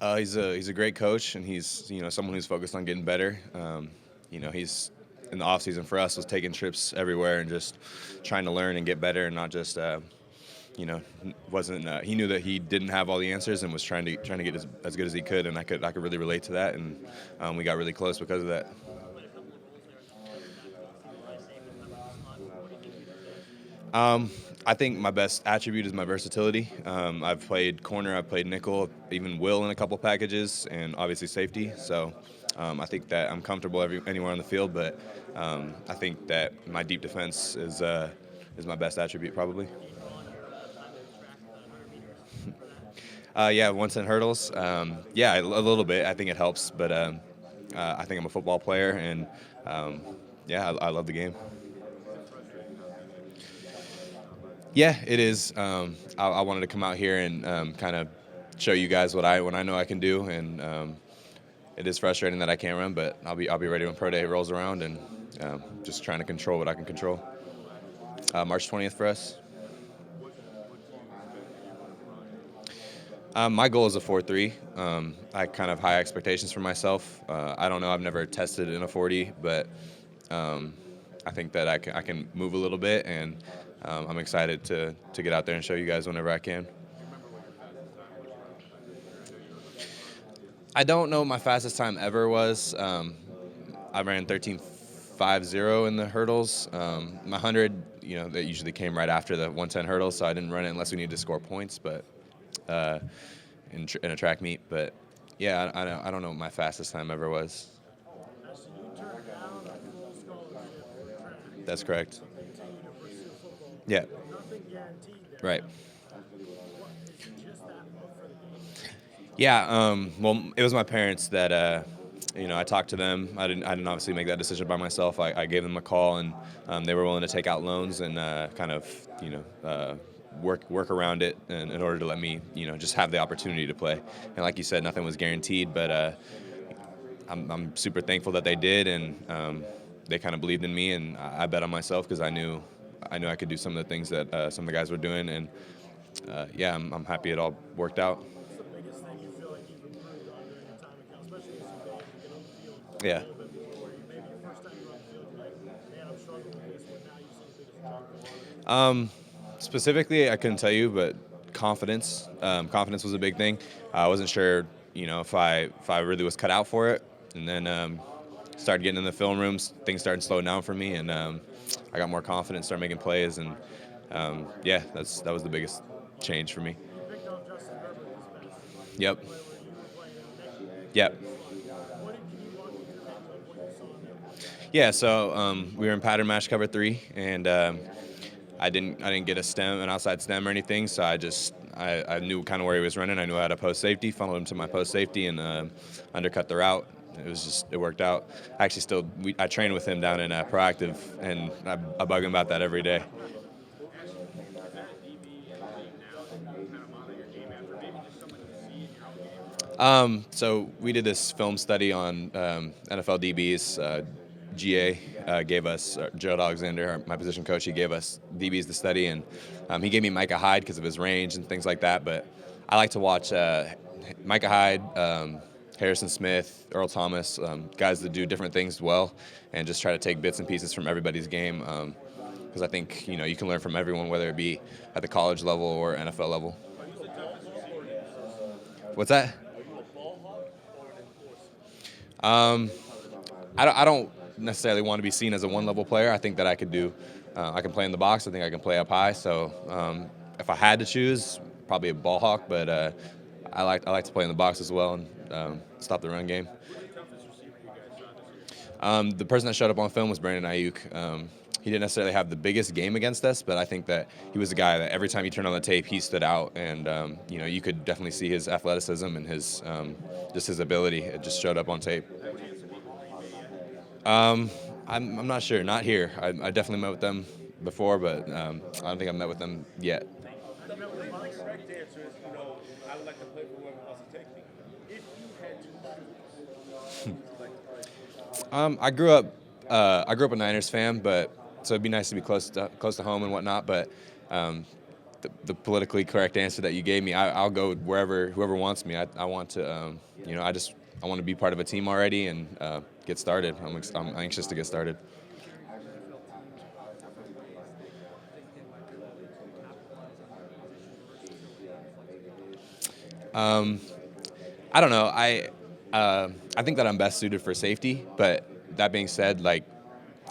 He's a great coach, and he's someone who's focused on getting better. He's in the off season for us was taking trips everywhere and just trying to learn and get better, and not just wasn't he knew that he didn't have all the answers and was trying to get as good as he could, and I could really relate to that, and we got really close because of that. I think my best attribute is my versatility. I've played corner, I've played nickel, even will in a couple packages, and obviously safety. So I think that I'm comfortable anywhere on the field, but I think that my deep defense is my best attribute probably. Yeah, 110 hurdles. Yeah, a little bit. I think it helps, but I think I'm a football player, and yeah, I love the game. Yeah, it is. I wanted to come out here and kind of show you guys what I know I can do, and it is frustrating that I can't run, but I'll be ready when pro day rolls around, and just trying to control what I can control. March 20th for us. My goal is a 4.3. I kind of high expectations for myself. I don't know. I've never tested in a 40, but I think that I can move a little bit, and I'm excited to get out there and show you guys whenever I can. I don't know what my fastest time ever was. I ran 13.50 in the hurdles. My 100, that usually came right after the 110 hurdles, so I didn't run it unless we needed to score points, but uh, in a track meet. But yeah, I don't know what my fastest time ever was. That's correct. Yeah. Right. Yeah. Well, it was my parents that I talked to them. I didn't obviously make that decision by myself. I gave them a call, and they were willing to take out loans and kind of work around it in order to let me just have the opportunity to play. And like you said, nothing was guaranteed, but I'm super thankful that they did, and they kind of believed in me, and I bet on myself because I knew I could do some of the things that some of the guys were doing, and yeah, I'm happy it all worked out. Yeah. Specifically, I couldn't tell you, but confidence. Confidence was a big thing. I wasn't sure, if I really was cut out for it, and then started getting in the film rooms. Things started slowing down for me, and I got more confident, started making plays, and yeah, that was the biggest change for me. Yep. Yep. Yeah. So we were in pattern match cover 3, and I didn't get a stem, an outside stem or anything. So I knew kind of where he was running. I knew I had a post safety, funneled him to my post safety, and undercut the route. It worked out. I train with him down in Proactive, and I bug him about that every day. So we did this film study on NFL DBs. GA gave us Gerald Alexander, my position coach. He gave us DBs to study, and he gave me Micah Hyde because of his range and things like that. But I like to watch Micah Hyde, Harrison Smith, Earl Thomas, guys that do different things well, and just try to take bits and pieces from everybody's game. Because I think you can learn from everyone, whether it be at the college level or NFL level. What's that? Um, I don't necessarily want to be seen as a one-level player. I think that I can play in the box. I think I can play up high. So if I had to choose, probably a ball hawk. But I like to play in the box as well and stop the run game. The person that showed up on film was Brandon Ayuk. He didn't necessarily have the biggest game against us, but I think that he was a guy that every time you turn on the tape, he stood out, and you could definitely see his athleticism and his just his ability. It just showed up on tape. I'm not sure. Not here. I definitely met with them before, but I don't think I've met with them yet. I grew up. I grew up a Niners fan, but so it'd be nice to be close to home and whatnot. But the politically correct answer that you gave me. I'll go wherever whoever wants me. I want to I want to be part of a team already and get started. I'm anxious to get started. I don't know. I think that I'm best suited for safety, but that being said, like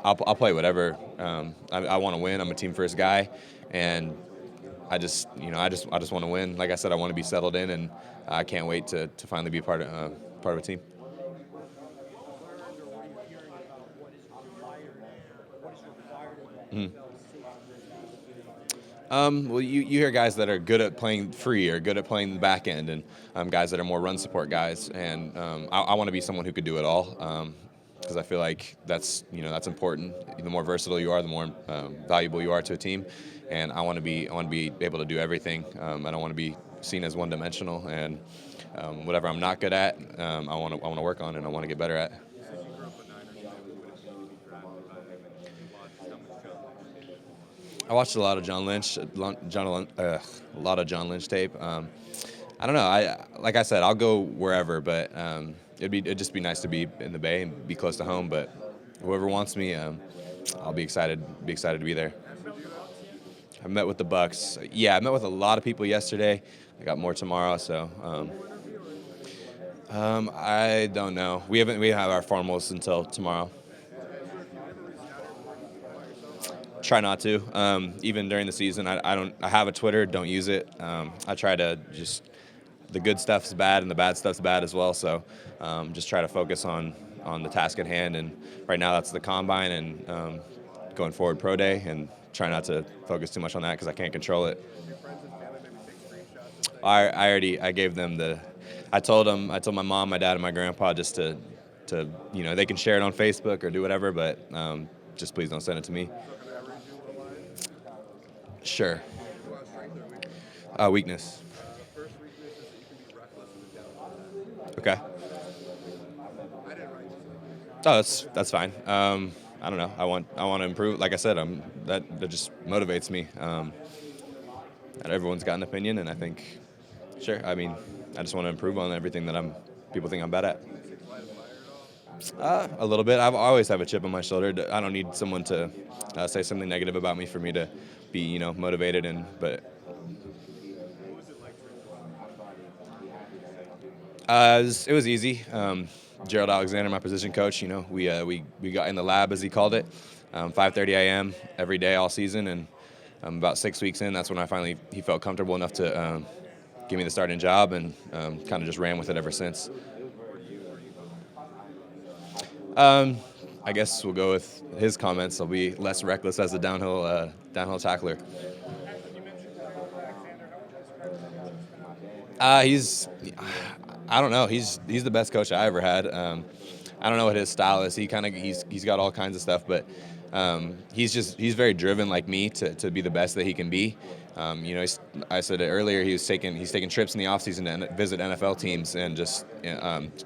I'll play whatever. I want to win. I'm a team first guy, and I just want to win. Like I said, I want to be settled in, and I can't wait to finally be part of a team. Mhm. Well, you hear guys that are good at playing free or good at playing the back end, and guys that are more run support guys. And I want to be someone who could do it all, because I feel like that's important. The more versatile you are, the more valuable you are to a team. And I want to be able to do everything. I don't want to be seen as one dimensional. And whatever I'm not good at, I want to work on and I want to get better at. I watched a lot of a lot of John Lynch tape. I don't know. Like I said, I'll go wherever, but it'd just be nice to be in the Bay and be close to home. But whoever wants me, I'll be excited. Be excited to be there. I met with the Bucks. Yeah, I met with a lot of people yesterday. I got more tomorrow, so I don't know. We have our formals until tomorrow. Try not to. Even during the season, I don't. I have a Twitter. Don't use it. I try to just the good stuff's bad and the bad stuff's bad as well. So just try to focus on the task at hand. And right now that's the combine and going forward pro day. And try not to focus too much on that because I can't control it. I gave them I told my mom, my dad, and my grandpa just to they can share it on Facebook or do whatever, but just please don't send it to me. Sure. Weakness. Okay. Oh, that's fine. I don't know. I want to improve. Like I said, that just motivates me. And everyone's got an opinion, and I think, sure. I mean, I just want to improve on everything that people think I'm bad at. A little bit. I always have a chip on my shoulder. I don't need someone to say something negative about me for me to be, motivated. It was easy. Gerald Alexander, my position coach, we got in the lab, as he called it, 5:30 a.m. every day all season, and about 6 weeks in, that's when he felt comfortable enough to give me the starting job, and kind of just ran with it ever since. I guess we'll go with his comments. I'll be less reckless as a downhill tackler. He's, I don't know. He's the best coach I ever had. I don't know what his style is. He's got all kinds of stuff, but he's very driven like me to be the best that he can be. I said it earlier. He's taking trips in the offseason to visit NFL teams and just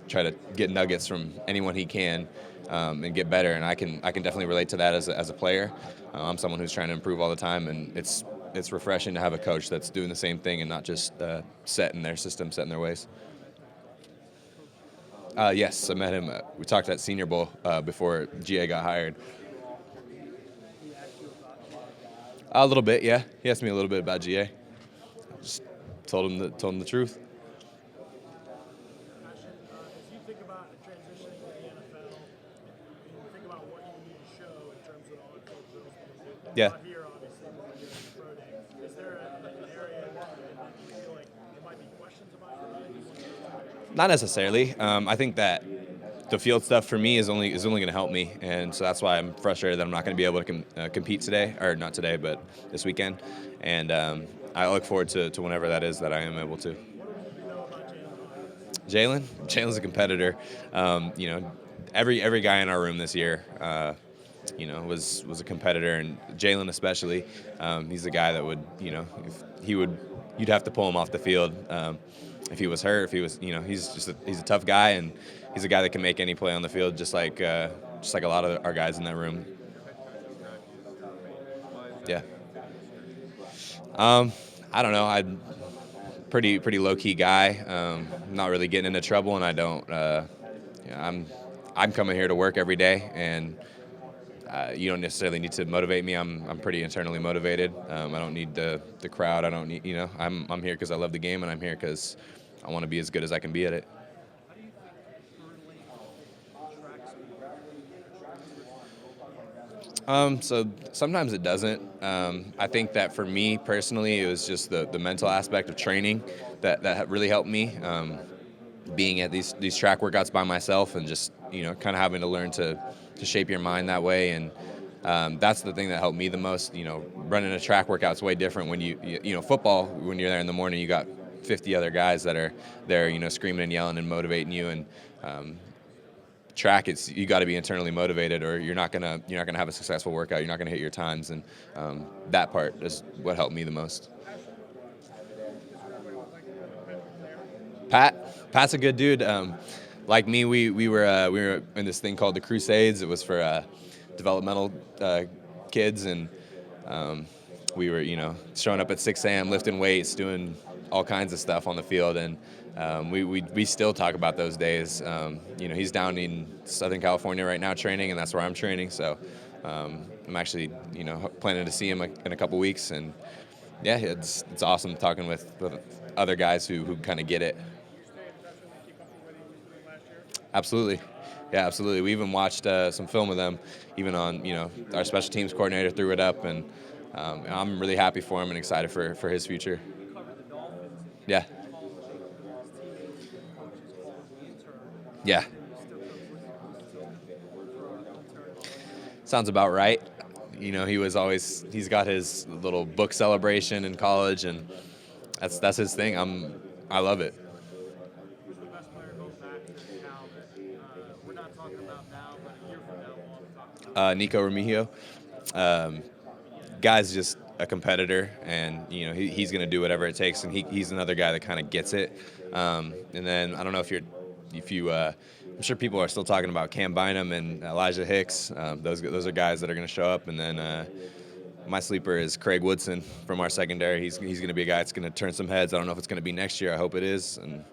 try to get nuggets from anyone he can and get better. And I can definitely relate to that as a player. I'm someone who's trying to improve all the time, and it's refreshing to have a coach that's doing the same thing and not just set in their system, set in their ways. Yes, I met him. We talked at Senior Bowl before GA got hired. A little bit, yeah. He asked me a little bit about GA. Just told him the truth. As you think about transitioning to the NFL, and you think about what you need to show in terms of on-field skills, Yeah. not here, obviously, but you're in pro day. Is there an area that you feel like there might be questions about your abilities? Not necessarily. I think that the field stuff for me is only going to help me, and so that's why I'm frustrated that I'm not going to be able to compete today, or not today, but this weekend. And I look forward to whenever that is that I am able to. Jalen's a competitor. Every guy in our room this year, was a competitor, and Jalen especially. He's a guy that would, you'd have to pull him off the field if he was hurt. If he was, he's a tough guy, and he's a guy that can make any play on the field, just like a lot of our guys in that room. Yeah. I don't know. I'm pretty low key guy. Not really getting into trouble, and I don't. I'm coming here to work every day, and you don't necessarily need to motivate me. I'm pretty internally motivated. I don't need the crowd. I don't need I'm here because I love the game, and I'm here because I want to be as good as I can be at it. How do you think internally track So sometimes it doesn't. I think that for me personally, it was just the mental aspect of training that really helped me. Being at these track workouts by myself and just kind of having to learn to shape your mind that way, and that's the thing that helped me the most. Running a track workout's way different when football, when you're there in the morning, you got 50 other guys that are there, screaming and yelling and motivating you. And track, it's you got to be internally motivated, or you're not gonna have a successful workout. You're not gonna hit your times, and that part is what helped me the most. Pat's a good dude. Like me, we were in this thing called the Crusades. It was for developmental kids, and we were showing up at 6 a.m. lifting weights, doing all kinds of stuff on the field, and we still talk about those days. He's down in Southern California right now training, and that's where I'm training. So I'm actually planning to see him in a couple weeks, and yeah, it's awesome talking with other guys who kind of get it. Absolutely. Yeah, absolutely. We even watched some film of them, even on, our special teams coordinator threw it up, and I'm really happy for him and excited for his future. Yeah. Yeah. Sounds about right. He's got his little book celebration in college, and that's his thing. I love it. who's the best player going back to Cal that we're not talking about now, but a year from now we'll all be talking about? Nico Remigio. Guy's just a competitor, and he's going to do whatever it takes, and he's another guy that kind of gets it. And then I don't know if you I'm sure people are still talking about Cam Bynum and Elijah Hicks. Those are guys that are going to show up, and then my sleeper is Craig Woodson from our secondary. He's going to be a guy that's going to turn some heads. I don't know if it's going to be next year. I hope it is, and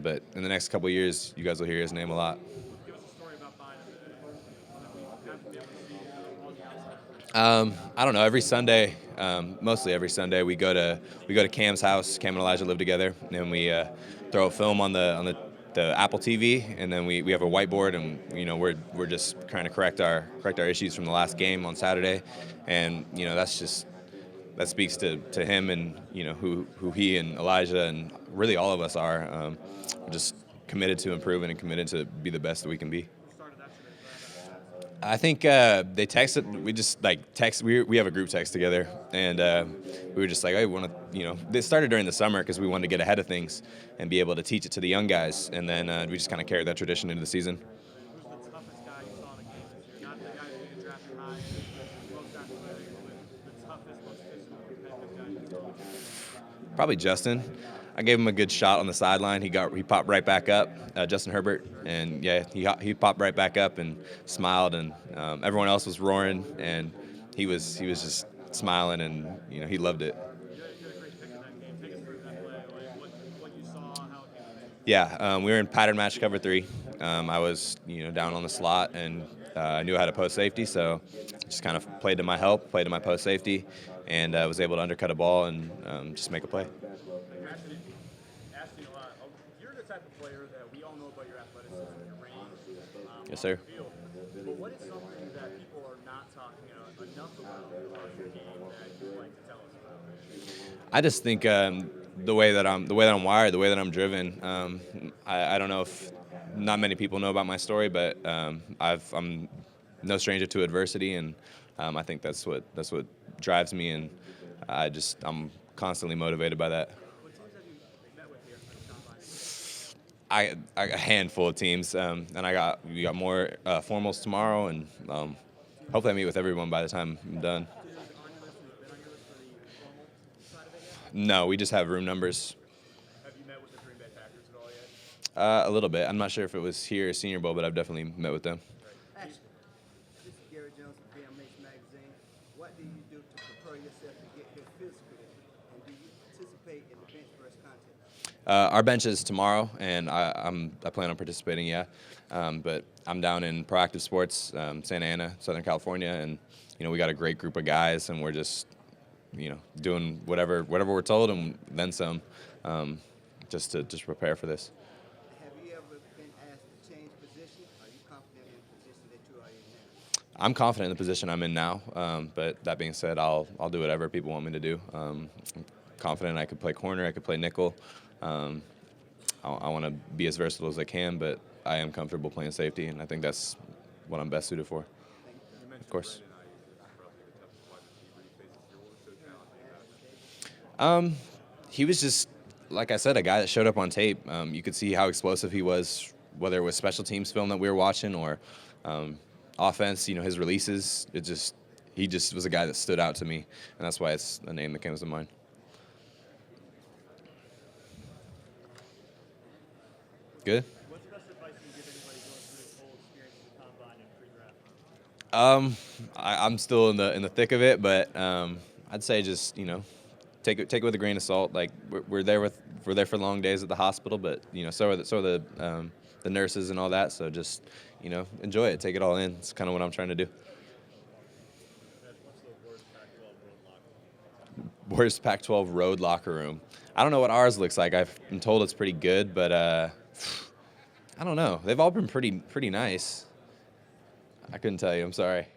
but in the next couple of years, you guys will hear his name a lot. Give us a story about Bynum that we haven't been able to see on the outside. I don't know. Every Sunday, mostly every Sunday, we go to Cam's house. Cam and Elijah live together, and we throw a film on the Apple TV, and then we have a whiteboard, and we're just trying to correct our issues from the last game on Saturday, and that speaks to him, and who he and Elijah and really all of us are. We're just committed to improving and committed to be the best that we can be. I think they texted. We just text. We have a group text together, and we were just like, "Hey, we want to." They started during the summer because we wanted to get ahead of things and be able to teach it to the young guys, and then we just kind of carried that tradition into the season. Who's the toughest guy you saw in a game this year? Not the guy who's being drafted high, most athletic, but the toughest, most physical, competitive guy. Probably Justin. I gave him a good shot on the sideline. He popped right back up, Justin Herbert, and yeah, he popped right back up and smiled, and everyone else was roaring, and he was just smiling, and he loved it. You had a great pick in that game. Take us through that play, like what you saw, how it came together. Yeah, we were in pattern match cover 3. I was down on the slot, and I knew I had a post safety, so just kind of played to my post safety, and was able to undercut a ball and just make a play. Asking a lot. You're the type of player that we all know about your athleticism, your range. Yes, sir. Field. But what is something that people are not talking enough about your game that you'd like to tell us about? I just think the way that I'm wired, the way that I'm driven. I don't know if not many people know about my story, but I'm no stranger to adversity, and I think that's what drives me, and I'm constantly motivated by that. What teams have you met with here at the combine? A handful of teams, and we got more formals tomorrow, and hopefully I meet with everyone by the time I'm done. Been on your list for the formal side of it yet? No, we just have room numbers. Have you met with the Green Bay Packers at all yet? A little bit. I'm not sure if it was here or Senior Bowl, but I've definitely met with them. Ashtyn, this is Gary Jones from Damn Nation Magazine. What do you do to prepare yourself to get here physically? And do you Our bench is tomorrow, and I plan on participating. Yeah, but I'm down in Proactive Sports, Santa Ana, Southern California, and we got a great group of guys, and we're just doing whatever we're told and then some, just to prepare for this. Have you ever been asked to change position? Are you confident in the position that you are in now? I'm confident in the position I'm in now, but that being said, I'll do whatever people want me to do. I'm confident I could play corner, I could play nickel. I want to be as versatile as I can, but I am comfortable playing safety, and I think that's what I'm best suited for. Of course. He was just, like I said, a guy that showed up on tape. You could see how explosive he was, whether it was special teams film that we were watching or offense. His releases. He just was a guy that stood out to me, and that's why it's a name that comes to mind. Good. What's the best advice you can give anybody going through this whole experience of the combine and pre-draft? I'm still in the thick of it, but I'd say just take it with a grain of salt. Like we're there for long days at the hospital, but so are the nurses and all that. So just enjoy it, take it all in. It's kind of what I'm trying to do. What's the worst Pac-12 road locker room? Worst Pac-12 road locker room. I don't know what ours looks like. I've been told it's pretty good, but I don't know. They've all been pretty nice. I couldn't tell you. I'm sorry.